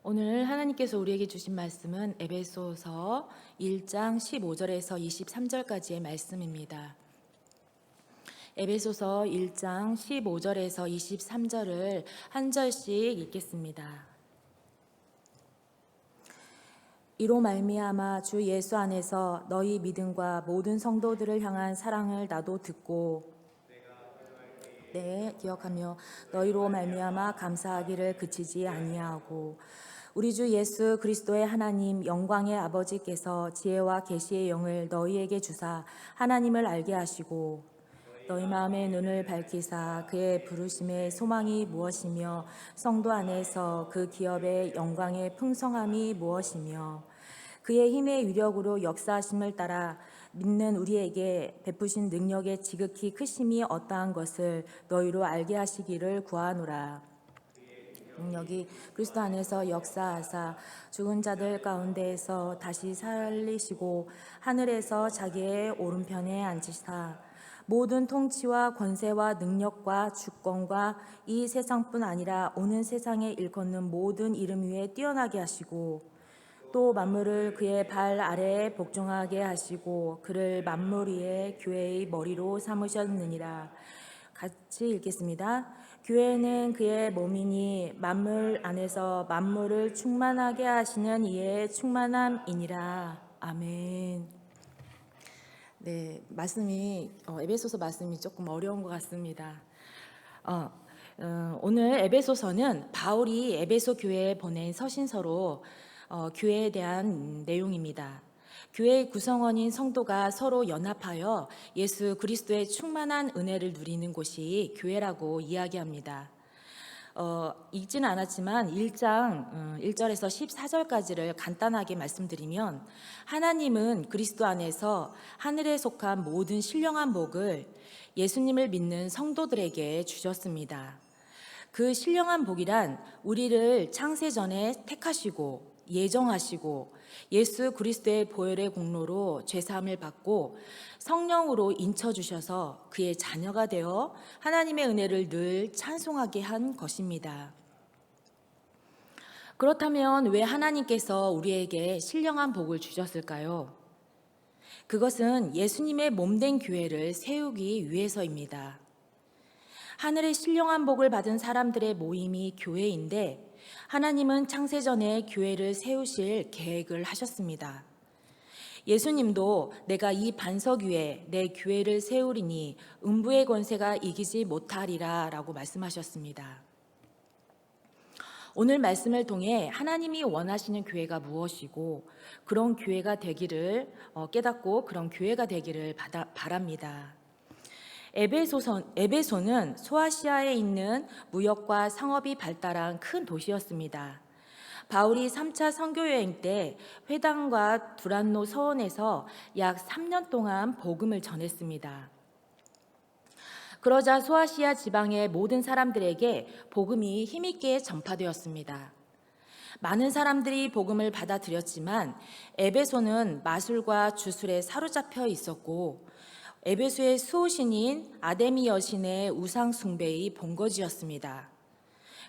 오늘 하나님께서 우리에게 주신 말씀은 에베소서 1장 15절에서 23절까지의 말씀입니다. 에베소서 1장 15절에서 23절을 한 절씩 읽겠습니다. 이로 말미암아 주 예수 안에서 너희 믿음과 모든 성도들을 향한 사랑을 나도 듣고 기억하며 너희로 말미암아 감사하기를 그치지 아니하고 우리 주 예수 그리스도의 하나님 영광의 아버지께서 지혜와 계시의 영을 너희에게 주사 하나님을 알게 하시고 너희 마음의 눈을 밝히사 그의 부르심의 소망이 무엇이며 성도 안에서 그 기업의 영광의 풍성함이 무엇이며 그의 힘의 위력으로 역사하심을 따라 믿는 우리에게 베푸신 능력의 지극히 크심이 어떠한 것을 너희로 알게 하시기를 구하노라. 능력이 그리스도 안에서 역사하사 죽은 자들 가운데에서 다시 살리시고 하늘에서 자기의 오른편에 앉으시사 모든 통치와 권세와 능력과 주권과 이 세상뿐 아니라 오는 세상에 일컫는 모든 이름 위에 뛰어나게 하시고 또 만물을 그의 발 아래에 복종하게 하시고 그를 만물 위에 교회의 머리로 삼으셨느니라. 같이 읽겠습니다. 교회는 그의 몸이니 만물 안에서 만물을 충만하게 하시는 이의 충만함이니라. 아멘. 네, 말씀이 에베소서 말씀이 조금 어려운 것 같습니다. 오늘 에베소서는 바울이 에베소 교회에 보낸 서신서로 교회에 대한 내용입니다. 교회의 구성원인 성도가 서로 연합하여 예수 그리스도의 충만한 은혜를 누리는 곳이 교회라고 이야기합니다. 읽지는 않았지만 1장 1절에서 14절까지를 간단하게 말씀드리면 하나님은 그리스도 안에서 하늘에 속한 모든 신령한 복을 예수님을 믿는 성도들에게 주셨습니다. 그 신령한 복이란 우리를 창세전에 택하시고 예정하시고 예수 그리스도의 보혈의 공로로 죄사함을 받고 성령으로 인쳐주셔서 그의 자녀가 되어 하나님의 은혜를 늘 찬송하게 한 것입니다. 그렇다면 왜 하나님께서 우리에게 신령한 복을 주셨을까요? 그것은 예수님의 몸된 교회를 세우기 위해서입니다. 하늘의 신령한 복을 받은 사람들의 모임이 교회인데 하나님은 창세전에 교회를 세우실 계획을 하셨습니다. 예수님도 내가 이 반석 위에 내 교회를 세우리니 음부의 권세가 이기지 못하리라 라고 말씀하셨습니다. 오늘 말씀을 통해 하나님이 원하시는 교회가 무엇이고 그런 교회가 되기를 깨닫고 그런 교회가 되기를 바랍니다. 에베소는 소아시아에 있는 무역과 상업이 발달한 큰 도시였습니다. 바울이 3차 선교여행 때 회당과 두란노 서원에서 약 3년 동안 복음을 전했습니다. 그러자 소아시아 지방의 모든 사람들에게 복음이 힘있게 전파되었습니다. 많은 사람들이 복음을 받아들였지만 에베소는 마술과 주술에 사로잡혀 있었고 에베소의 수호신인 아데미 여신의 우상 숭배의 본거지였습니다.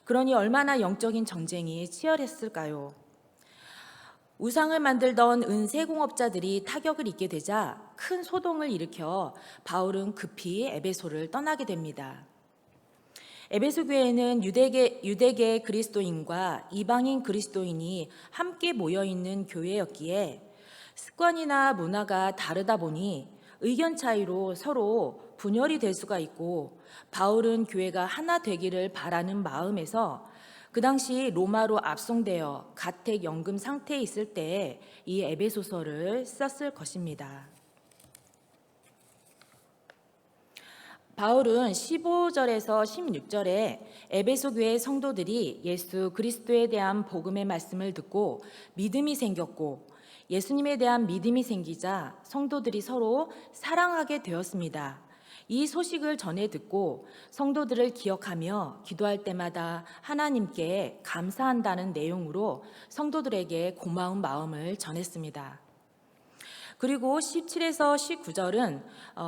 그러니 얼마나 영적인 전쟁이 치열했을까요? 우상을 만들던 은세공업자들이 타격을 입게 되자 큰 소동을 일으켜 바울은 급히 에베소를 떠나게 됩니다. 에베소 교회는 유대계 그리스도인과 이방인 그리스도인이 함께 모여있는 교회였기에 습관이나 문화가 다르다 보니 의견 차이로 서로 분열이 될 수가 있고 바울은 교회가 하나 되기를 바라는 마음에서 그 당시 로마로 압송되어 가택연금 상태에 있을 때에 이 에베소서를 썼을 것입니다. 바울은 15절에서 16절에 에베소 교회 성도들이 예수 그리스도에 대한 복음의 말씀을 듣고 믿음이 생겼고 예수님에 대한 믿음이 생기자 성도들이 서로 사랑하게 되었습니다. 이 소식을 전해 듣고 성도들을 기억하며 기도할 때마다 하나님께 감사한다는 내용으로 성도들에게 고마운 마음을 전했습니다. 그리고 17에서 19절은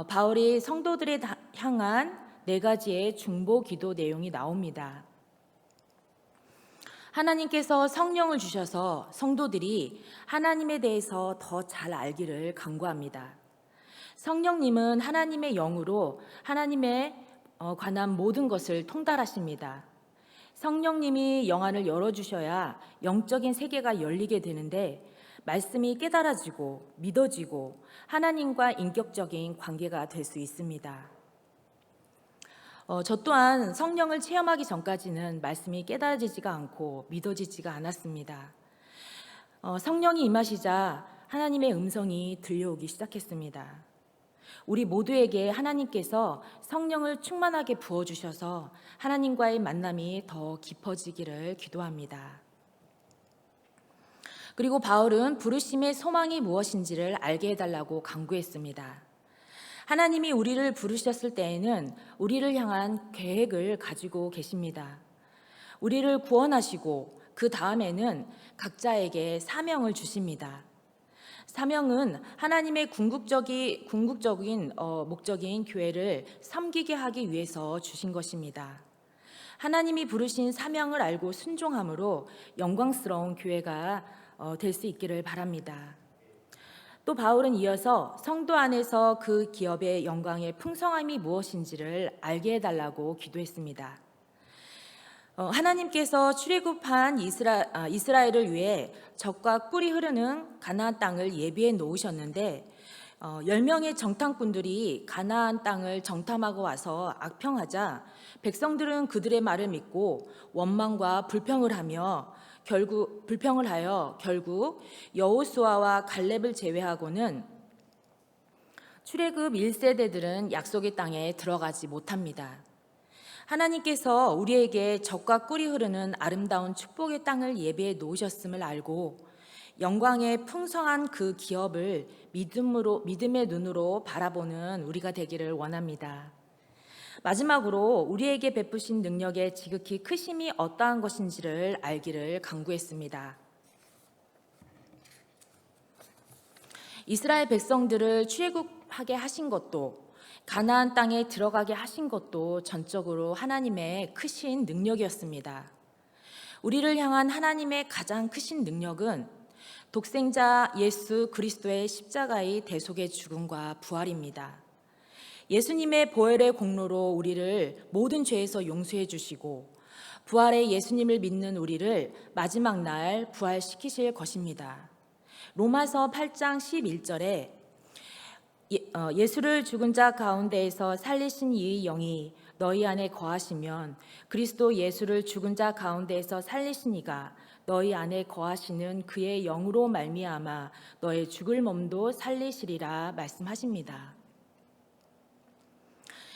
바울이 성도들에 향한 4가지의 중보 기도 내용이 나옵니다. 하나님께서 성령을 주셔서 성도들이 하나님에 대해서 더 잘 알기를 간구합니다. 성령님은 하나님의 영으로 하나님에 관한 모든 것을 통달하십니다. 성령님이 영안을 열어주셔야 영적인 세계가 열리게 되는데 말씀이 깨달아지고 믿어지고 하나님과 인격적인 관계가 될 수 있습니다. 저 또한 성령을 체험하기 전까지는 말씀이 깨달아지지가 않고 믿어지지가 않았습니다. 성령이 임하시자 하나님의 음성이 들려오기 시작했습니다. 우리 모두에게 하나님께서 성령을 충만하게 부어주셔서 하나님과의 만남이 더 깊어지기를 기도합니다. 그리고 바울은 부르심의 소망이 무엇인지를 알게 해달라고 간구했습니다. 하나님이 우리를 부르셨을 때에는 우리를 향한 계획을 가지고 계십니다. 우리를 구원하시고 그 다음에는 각자에게 사명을 주십니다. 사명은 하나님의 궁극적인 목적인 교회를 섬기게 하기 위해서 주신 것입니다. 하나님이 부르신 사명을 알고 순종함으로 영광스러운 교회가 될 수 있기를 바랍니다. 또 바울은 이어서 성도 안에서 그 기업의 영광의 풍성함이 무엇인지를 알게 해달라고 기도했습니다. 하나님께서 출애굽한 이스라엘을 위해 젖과 꿀이 흐르는 가나안 땅을 예비해 놓으셨는데 10명의 정탐꾼들이 가나안 땅을 정탐하고 와서 악평하자 백성들은 그들의 말을 믿고 원망과 불평을 하여 결국 여호수아와 갈렙을 제외하고는 출애굽 1세대들은 약속의 땅에 들어가지 못합니다. 하나님께서 우리에게 젖과 꿀이 흐르는 아름다운 축복의 땅을 예비해 놓으셨음을 알고 영광의 풍성한 그 기업을 믿음의 눈으로 바라보는 우리가 되기를 원합니다. 마지막으로 우리에게 베푸신 능력의 지극히 크심이 어떠한 것인지를 알기를 간구했습니다. 이스라엘 백성들을 출애굽하게 하신 것도 가나안 땅에 들어가게 하신 것도 전적으로 하나님의 크신 능력이었습니다. 우리를 향한 하나님의 가장 크신 능력은 독생자 예수 그리스도의 십자가의 대속의 죽음과 부활입니다. 예수님의 보혈의 공로로 우리를 모든 죄에서 용서해 주시고 부활의 예수님을 믿는 우리를 마지막 날 부활시키실 것입니다. 로마서 8장 11절에 예수를 죽은 자 가운데에서 살리신 이의 영이 너희 안에 거하시면 그리스도 예수를 죽은 자 가운데에서 살리신 이가 너희 안에 거하시는 그의 영으로 말미암아 너의 죽을 몸도 살리시리라 말씀하십니다.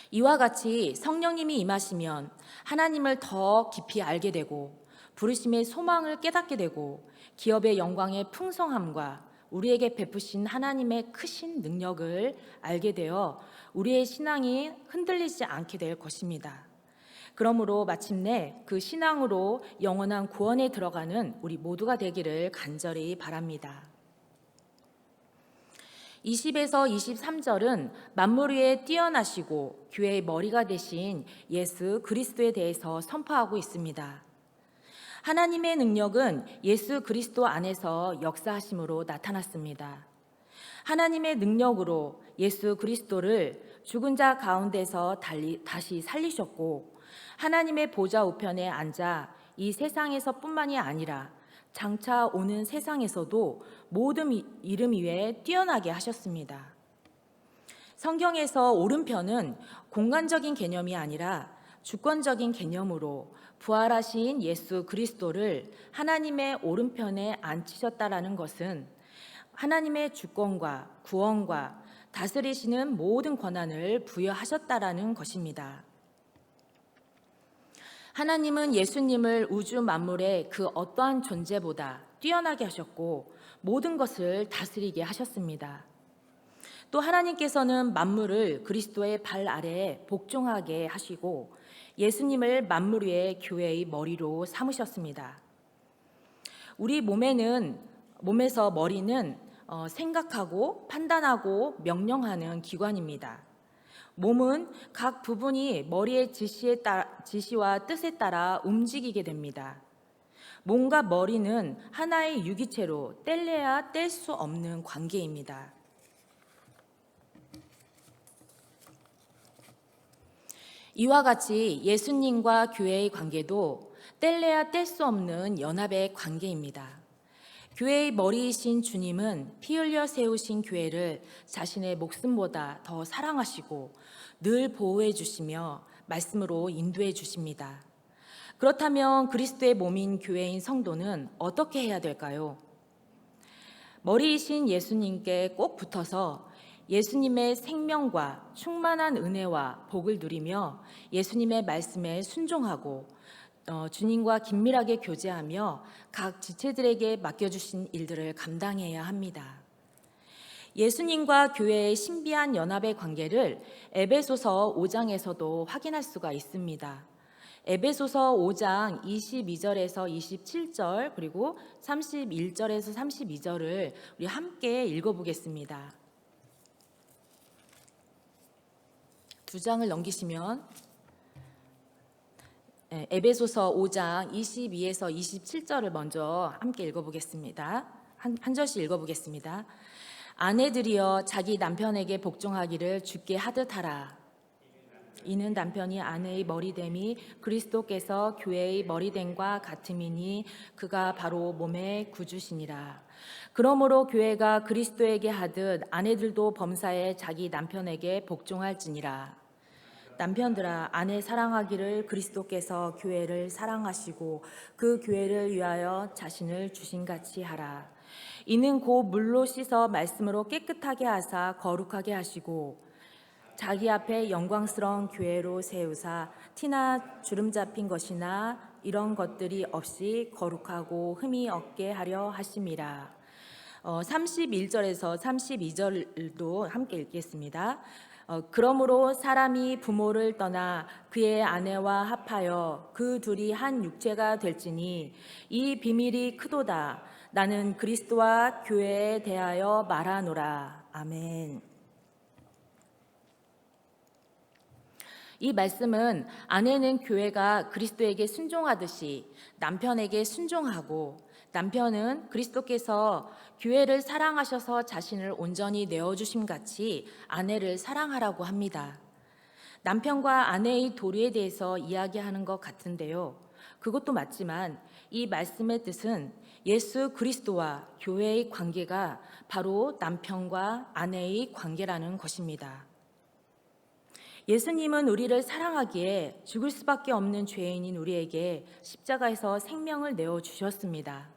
이와 같이 성령님이 임하시면 하나님을 더 깊이 알게 되고 부르심의 소망을 깨닫게 되고 기업의 영광의 풍성함과 우리에게 베푸신 하나님의 크신 능력을 알게 되어 우리의 신앙이 흔들리지 않게 될 것입니다. 그러므로 마침내 그 신앙으로 영원한 구원에 들어가는 우리 모두가 되기를 간절히 바랍니다. 20에서 23절은 만물 위에 뛰어나시고 교회의 머리가 되신 예수 그리스도에 대해서 선포하고 있습니다. 하나님의 능력은 예수 그리스도 안에서 역사하심으로 나타났습니다. 하나님의 능력으로 예수 그리스도를 죽은 자 가운데서 다시 살리셨고 하나님의 보좌 우편에 앉아 이 세상에서뿐만이 아니라 장차 오는 세상에서도 모든 이름 위에 뛰어나게 하셨습니다. 성경에서 오른편은 공간적인 개념이 아니라 주권적인 개념으로 부활하신 예수 그리스도를 하나님의 오른편에 앉히셨다라는 것은 하나님의 주권과 구원과 다스리시는 모든 권한을 부여하셨다라는 것입니다. 하나님은 예수님을 우주 만물의 그 어떠한 존재보다 뛰어나게 하셨고 모든 것을 다스리게 하셨습니다. 또 하나님께서는 만물을 그리스도의 발 아래에 복종하게 하시고 예수님을 만물 위의 교회의 머리로 삼으셨습니다. 우리 몸에서 머리는 생각하고 판단하고 명령하는 기관입니다. 몸은 각 부분이 머리의 지시와 뜻에 따라 움직이게 됩니다. 몸과 머리는 하나의 유기체로 뗄래야 뗄 수 없는 관계입니다. 이와 같이 예수님과 교회의 관계도 뗄래야 뗄 수 없는 연합의 관계입니다. 교회의 머리이신 주님은 피 흘려 세우신 교회를 자신의 목숨보다 더 사랑하시고 늘 보호해 주시며 말씀으로 인도해 주십니다. 그렇다면 그리스도의 몸인 교회인 성도는 어떻게 해야 될까요? 머리이신 예수님께 꼭 붙어서 예수님의 생명과 충만한 은혜와 복을 누리며 예수님의 말씀에 순종하고 주님과 긴밀하게 교제하며 각 지체들에게 맡겨주신 일들을 감당해야 합니다. 예수님과 교회의 신비한 연합의 관계를 에베소서 5장에서도 확인할 수가 있습니다. 에베소서 5장 22절에서 27절 그리고 31절에서 32절을 우리 함께 읽어보겠습니다. 두 장을 넘기시면 에베소서 5장 22에서 27절을 먼저 함께 읽어보겠습니다. 한 절씩 읽어보겠습니다. 아내들이여 자기 남편에게 복종하기를 주께 하듯 하라. 이는 남편이 아내의 머리됨이 그리스도께서 교회의 머리됨과 같음이니 그가 바로 몸의 구주시니라. 그러므로 교회가 그리스도에게 하듯 아내들도 범사에 자기 남편에게 복종할지니라. 남편들아 아내 사랑하기를 그리스도께서 교회를 사랑하시고 그 교회를 위하여 자신을 주신같이 하라. 이는 곧 물로 씻어 말씀으로 깨끗하게 하사 거룩하게 하시고 자기 앞에 영광스러운 교회로 세우사 티나 주름 잡힌 것이나 이런 것들이 없이 거룩하고 흠이 없게 하려 하심이라. 31절에서 32절도 함께 읽겠습니다. 그러므로 사람이 부모를 떠나 그의 아내와 합하여 그 둘이 한 육체가 될지니 이 비밀이 크도다. 나는 그리스도와 교회에 대하여 말하노라. 아멘. 이 말씀은 아내는 교회가 그리스도에게 순종하듯이 남편에게 순종하고 남편은 그리스도께서 교회를 사랑하셔서 자신을 온전히 내어주심 같이 아내를 사랑하라고 합니다. 남편과 아내의 도리에 대해서 이야기하는 것 같은데요. 그것도 맞지만 이 말씀의 뜻은 예수 그리스도와 교회의 관계가 바로 남편과 아내의 관계라는 것입니다. 예수님은 우리를 사랑하기에 죽을 수밖에 없는 죄인인 우리에게 십자가에서 생명을 내어주셨습니다.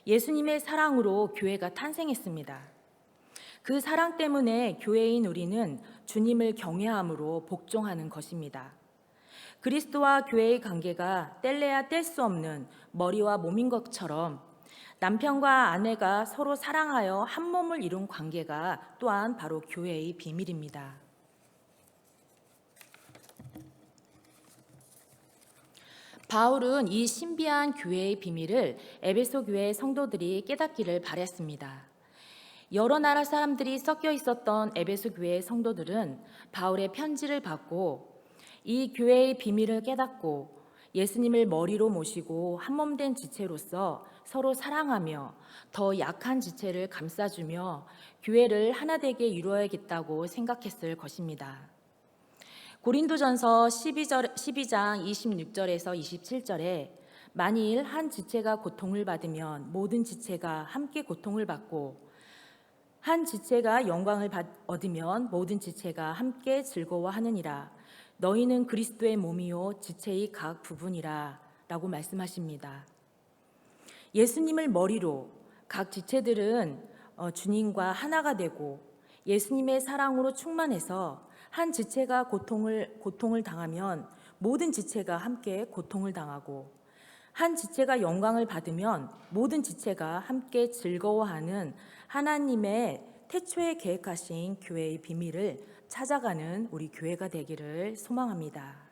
예수님의 사랑으로 교회가 탄생했습니다. 그 사랑 때문에 교회인 우리는 주님을 경외함으로 복종하는 것입니다. 그리스도와 교회의 관계가 뗄래야 뗄 수 없는 머리와 몸인 것처럼 남편과 아내가 서로 사랑하여 한 몸을 이룬 관계가 또한 바로 교회의 비밀입니다. 바울은 이 신비한 교회의 비밀을 에베소 교회의 성도들이 깨닫기를 바랬습니다. 여러 나라 사람들이 섞여 있었던 에베소 교회의 성도들은 바울의 편지를 받고 이 교회의 비밀을 깨닫고 예수님을 머리로 모시고 한몸된 지체로서 서로 사랑하며 더 약한 지체를 감싸주며 교회를 하나되게 이루어야겠다고 생각했을 것입니다. 고린도전서 12장 26절에서 27절에 만일 한 지체가 고통을 받으면 모든 지체가 함께 고통을 받고 한 지체가 영광을 얻으면 모든 지체가 함께 즐거워하느니라. 너희는 그리스도의 몸이요 지체의 각 부분이라 라고 말씀하십니다. 예수님을 머리로 각 지체들은 주님과 하나가 되고 예수님의 사랑으로 충만해서 한 지체가 고통을 당하면 모든 지체가 함께 고통을 당하고 한 지체가 영광을 받으면 모든 지체가 함께 즐거워하는 하나님의 태초에 계획하신 교회의 비밀을 찾아가는 우리 교회가 되기를 소망합니다.